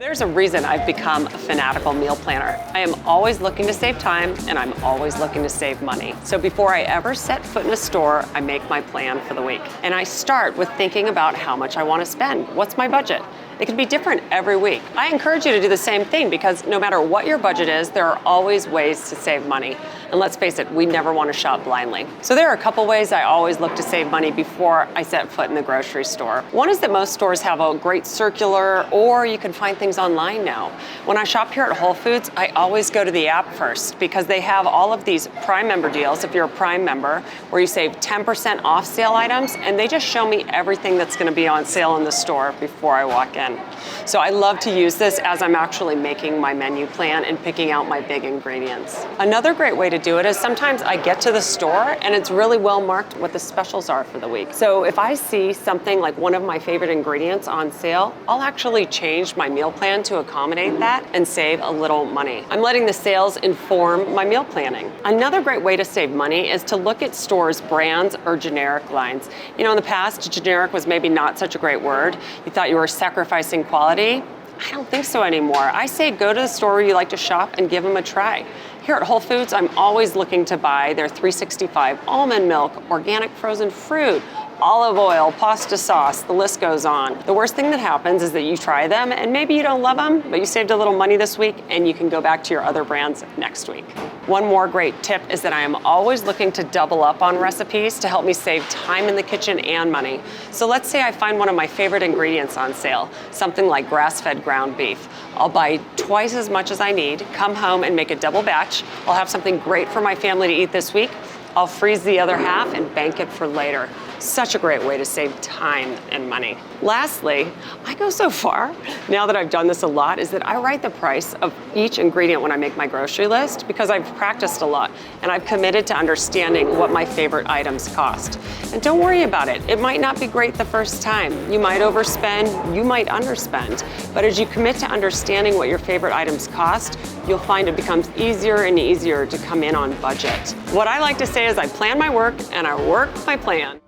There's a reason I've become a fanatical meal planner. I am always looking to save time and I'm always looking to save money. So before I ever set foot in a store, I make my plan for the week. And I start with thinking about how much I want to spend. What's my budget? It can be different every week. I encourage you to do the same thing because no matter what your budget is, there are always ways to save money. And let's face it, we never want to shop blindly. So there are a couple ways I always look to save money before I set foot in the grocery store. One is that most stores have a great circular, or you can find things online now. When I shop here at Whole Foods, I always go to the app first because they have all of these Prime member deals, if you're a Prime member, where you save 10% off sale items, and they just show me everything that's going to be on sale in the store before I walk in. So I love to use this as I'm actually making my menu plan and picking out my big ingredients. Another great way to do it is sometimes I get to the store and it's really well marked what the specials are for the week. So if I see something like one of my favorite ingredients on sale, I'll actually change my meal plan to accommodate that and save a little money. I'm letting the sales inform my meal planning. Another great way to save money is to look at stores' brands or generic lines. You know, in the past, generic was maybe not such a great word. You thought you were sacrificing quality. I don't think so anymore. I say go to the store where you like to shop and give them a try. Here at Whole Foods, I'm always looking to buy their 365 almond milk, organic frozen fruit, olive oil, pasta sauce, the list goes on. The worst thing that happens is that you try them and maybe you don't love them, but you saved a little money this week and you can go back to your other brands next week. One more great tip is that I am always looking to double up on recipes to help me save time in the kitchen and money. So let's say I find one of my favorite ingredients on sale, something like grass-fed ground beef. I'll buy twice as much as I need, come home and make a double batch. I'll have something great for my family to eat this week. I'll freeze the other half and bank it for later. Such a great way to save time and money. Lastly, I go so far, now that I've done this a lot, is that I write the price of each ingredient when I make my grocery list because I've practiced a lot and I've committed to understanding what my favorite items cost. And don't worry about it. It might not be great the first time. You might overspend, you might underspend. But as you commit to understanding what your favorite items cost, you'll find it becomes easier and easier to come in on budget. What I like to say is I plan my work and I work my plan.